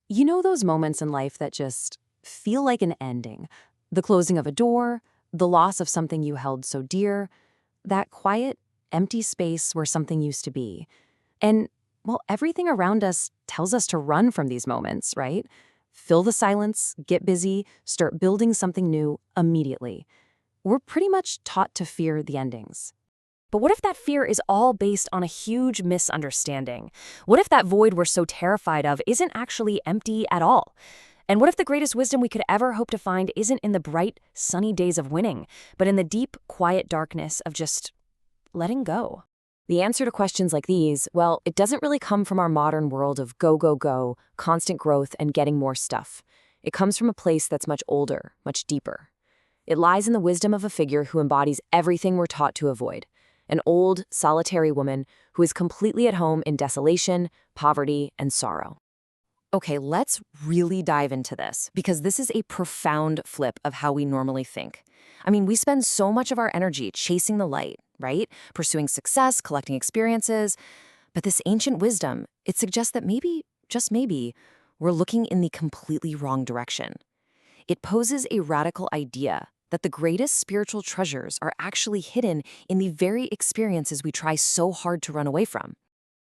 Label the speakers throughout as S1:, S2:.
S1: You know those moments in life that just feel like an ending? The closing of a door, the loss of something you held so dear, that quiet, empty space where something used to be. And, well, everything around us tells us to run from these moments, right? Fill the silence, get busy, start building something new immediately. We're pretty much taught to fear the endings.
S2: But what if that fear is all based on a huge misunderstanding? What if that void we're so terrified of isn't actually empty at all? And what if the greatest wisdom we could ever hope to find isn't in the bright, sunny days of winning, but in the deep, quiet darkness of just letting go?
S1: The answer to questions like these, well, it doesn't really come from our modern world of go, go, go, constant growth, and getting more stuff. It comes from a place that's much older, much deeper. It lies in the wisdom of a figure who embodies everything we're taught to avoid. An old, solitary woman who is completely at home in desolation, poverty, and sorrow. Okay, let's really dive into this, because this is a profound flip of how we normally think. I mean, we spend so much of our energy chasing the light, right? Pursuing success, collecting experiences. But this ancient wisdom, it suggests that maybe, just maybe, we're looking in the completely wrong direction. It poses a radical idea that the greatest spiritual treasures are actually hidden in the very experiences we try so hard to run away from.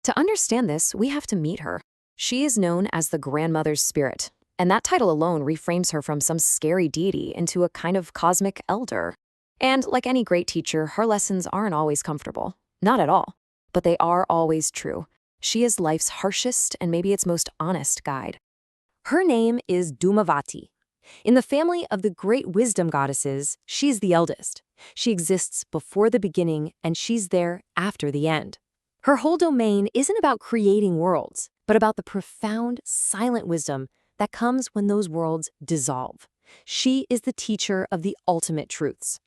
S1: To understand this, we have to meet her. She is known as the grandmother's spirit, and that title alone reframes her from some scary deity into a kind of cosmic elder. And like any great teacher, her lessons aren't always comfortable. Not at all. But they are always true. She is life's harshest and maybe its most honest guide. Her name is Dhumavati. In the family of the great wisdom goddesses, she's the eldest. She exists before the beginning, and she's there after the end. Her whole domain isn't about creating worlds, but about the profound, silent wisdom that comes when those worlds dissolve. She is the teacher of the ultimate truths.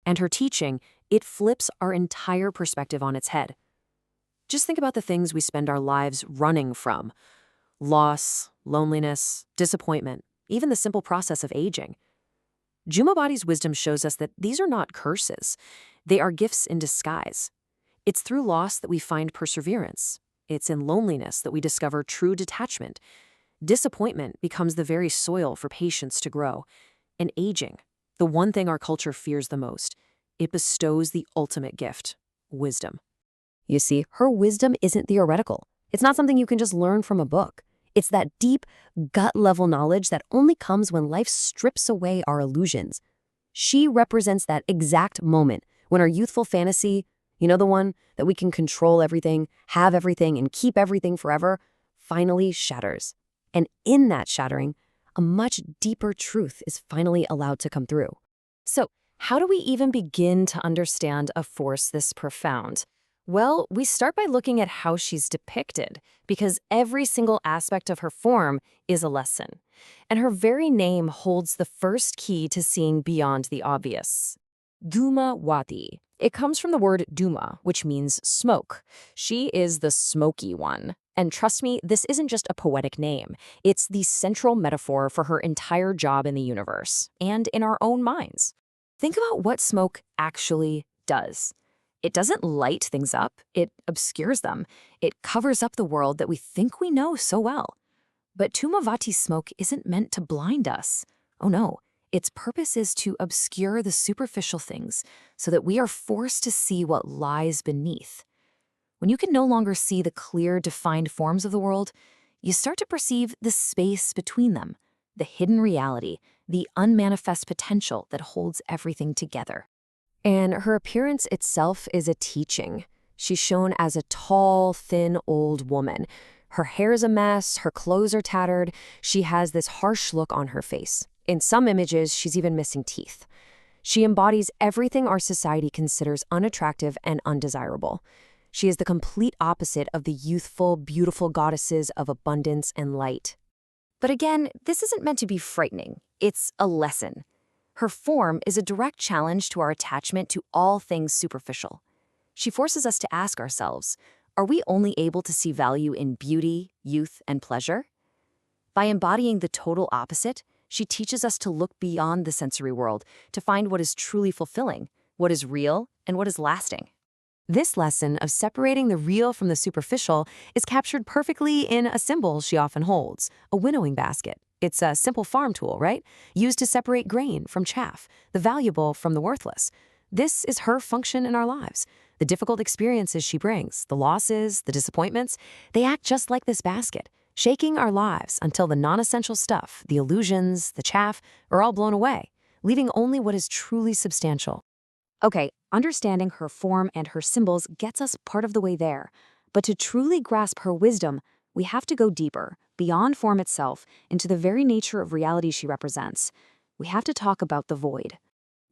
S1: And her teaching, it flips our entire perspective on its head. Just think about the things we spend our lives running from. Loss, loneliness, disappointment, even the simple process of aging. Dhumavati's wisdom shows us that these are not curses. They are gifts in disguise. It's through loss that we find perseverance. It's in loneliness that we discover true detachment. Disappointment becomes the very soil for patience to grow. And aging, the one thing our culture fears the most, it bestows the ultimate gift, wisdom. You see, her wisdom isn't theoretical. It's not something you can just learn from a book. It's that deep, gut-level knowledge that only comes when life strips away our illusions. She represents that exact moment when our youthful fantasy, you know, the one that we can control everything, have everything, and keep everything forever, finally shatters. And in that shattering, a much deeper truth is finally allowed to come through. So, how do we even begin to understand a force this profound? Well, we start by looking at how she's depicted, because every single aspect of her form is a lesson. And her very name holds the first key to seeing beyond the obvious. Dhumavati. It comes from the word dhuma, which means smoke. She is the smoky one. And trust me, this isn't just a poetic name. It's the central metaphor for her entire job in the universe, and in our own minds. Think about what smoke actually does. It doesn't light things up, it obscures them. It covers up the world that we think we know so well. But Dhumavati's smoke isn't meant to blind us. Oh no, its purpose is to obscure the superficial things so that we are forced to see what lies beneath. When you can no longer see the clear, defined forms of the world, you start to perceive the space between them, the hidden reality, the unmanifest potential that holds everything together. And her appearance itself is a teaching. She's shown as a tall, thin, old woman. Her hair is a mess, her clothes are tattered, she has this harsh look on her face. In some images, she's even missing teeth. She embodies everything our society considers unattractive and undesirable. She is the complete opposite of the youthful, beautiful goddesses of abundance and light. But again, this isn't meant to be frightening. It's a lesson. Her form is a direct challenge to our attachment to all things superficial. She forces us to ask ourselves, are we only able to see value in beauty, youth, and pleasure? By embodying the total opposite, she teaches us to look beyond the sensory world, to find what is truly fulfilling, what is real, and what is lasting. This lesson of separating the real from the superficial is captured perfectly in a symbol she often holds, a winnowing basket. It's a simple farm tool, right? Used to separate grain from chaff, the valuable from the worthless. This is her function in our lives. The difficult experiences she brings, the losses, the disappointments, they act just like this basket, shaking our lives until the non-essential stuff, the illusions, the chaff, are all blown away, leaving only what is truly substantial. Okay, understanding her form and her symbols gets us part of the way there. But to truly grasp her wisdom, we have to go deeper, beyond form itself, into the very nature of reality she represents. We have to talk about the void.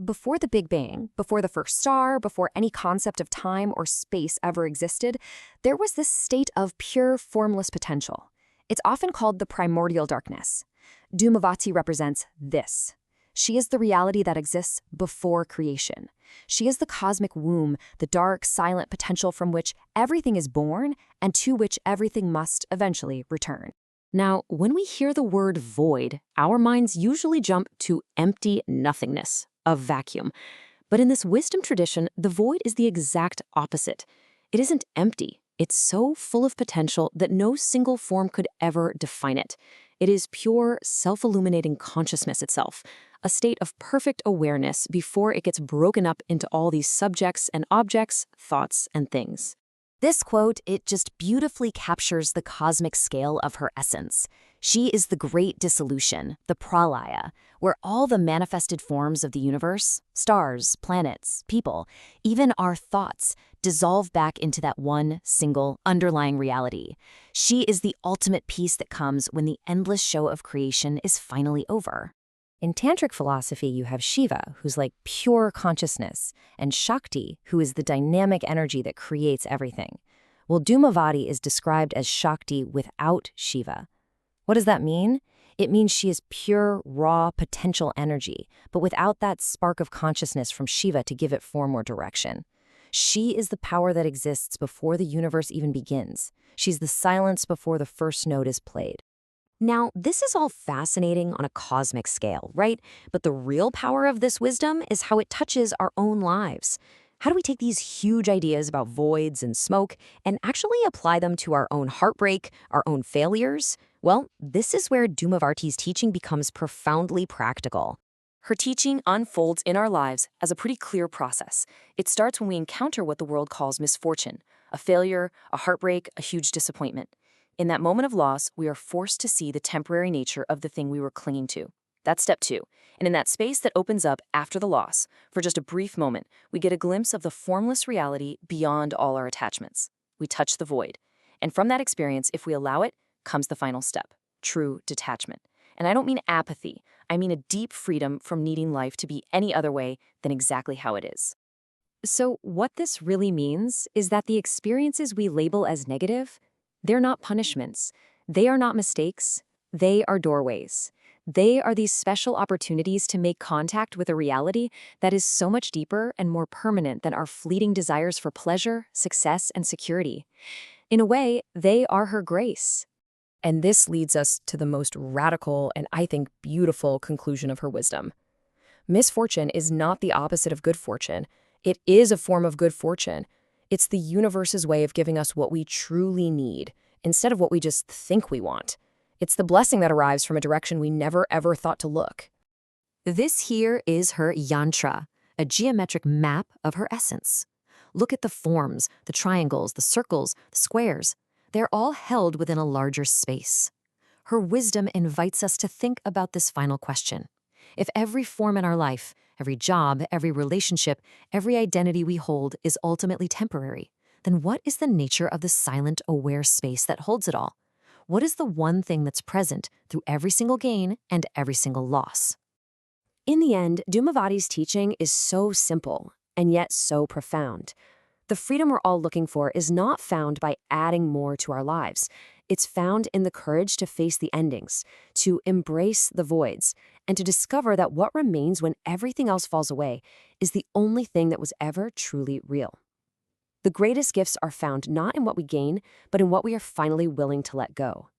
S1: Before the Big Bang, before the first star, before any concept of time or space ever existed, there was this state of pure, formless potential. It's often called the primordial darkness. Dhumavati represents this. She is the reality that exists before creation. She is the cosmic womb, the dark, silent potential from which everything is born and to which everything must eventually return. Now, when we hear the word void, our minds usually jump to empty nothingness, a vacuum. But in this wisdom tradition, the void is the exact opposite. It isn't empty. It's so full of potential that no single form could ever define it. It is pure, self-illuminating consciousness itself, a state of perfect awareness before it gets broken up into all these subjects and objects, thoughts and things. This quote, it just beautifully captures the cosmic scale of her essence. She is the great dissolution, the pralaya, where all the manifested forms of the universe, stars, planets, people, even our thoughts, dissolve back into that one single underlying reality. She is the ultimate peace that comes when the endless show of creation is finally over. In Tantric philosophy, you have Shiva, who's like pure consciousness, and Shakti, who is the dynamic energy that creates everything. Well, Dhumavati is described as Shakti without Shiva. What does that mean? It means she is pure, raw, potential energy, but without that spark of consciousness from Shiva to give it form or direction. She is the power that exists before the universe even begins. She's the silence before the first note is played. Now, this is all fascinating on a cosmic scale, right? But the real power of this wisdom is how it touches our own lives. How do we take these huge ideas about voids and smoke and actually apply them to our own heartbreak, our own failures? Well, this is where Dhumavati's teaching becomes profoundly practical. Her teaching unfolds in our lives as a pretty clear process. It starts when we encounter what the world calls misfortune, a failure, a heartbreak, a huge disappointment. In that moment of loss, we are forced to see the temporary nature of the thing we were clinging to. That's step 2. And in that space that opens up after the loss, for just a brief moment, we get a glimpse of the formless reality beyond all our attachments. We touch the void. And from that experience, if we allow it, comes the final step, true detachment. And I don't mean apathy. I mean a deep freedom from needing life to be any other way than exactly how it is. So what this really means is that the experiences we label as negative, they're not punishments. They are not mistakes. They are doorways. They are these special opportunities to make contact with a reality that is so much deeper and more permanent than our fleeting desires for pleasure, success, and security. In a way, they are her grace. And this leads us to the most radical and, I think, beautiful conclusion of her wisdom. Misfortune is not the opposite of good fortune. It is a form of good fortune. It's the universe's way of giving us what we truly need, instead of what we just think we want. It's the blessing that arrives from a direction we never ever thought to look. This here is her yantra, a geometric map of her essence. Look at the forms, the triangles, the circles, the squares. They're all held within a larger space. Her wisdom invites us to think about this final question. If every form in our life, every job, every relationship, every identity we hold is ultimately temporary, then what is the nature of the silent, aware space that holds it all? What is the one thing that's present through every single gain and every single loss? In the end, Dhumavati's teaching is so simple and yet so profound. The freedom we're all looking for is not found by adding more to our lives. It's found in the courage to face the endings, to embrace the voids, and to discover that what remains when everything else falls away is the only thing that was ever truly real. The greatest gifts are found not in what we gain, but in what we are finally willing to let go.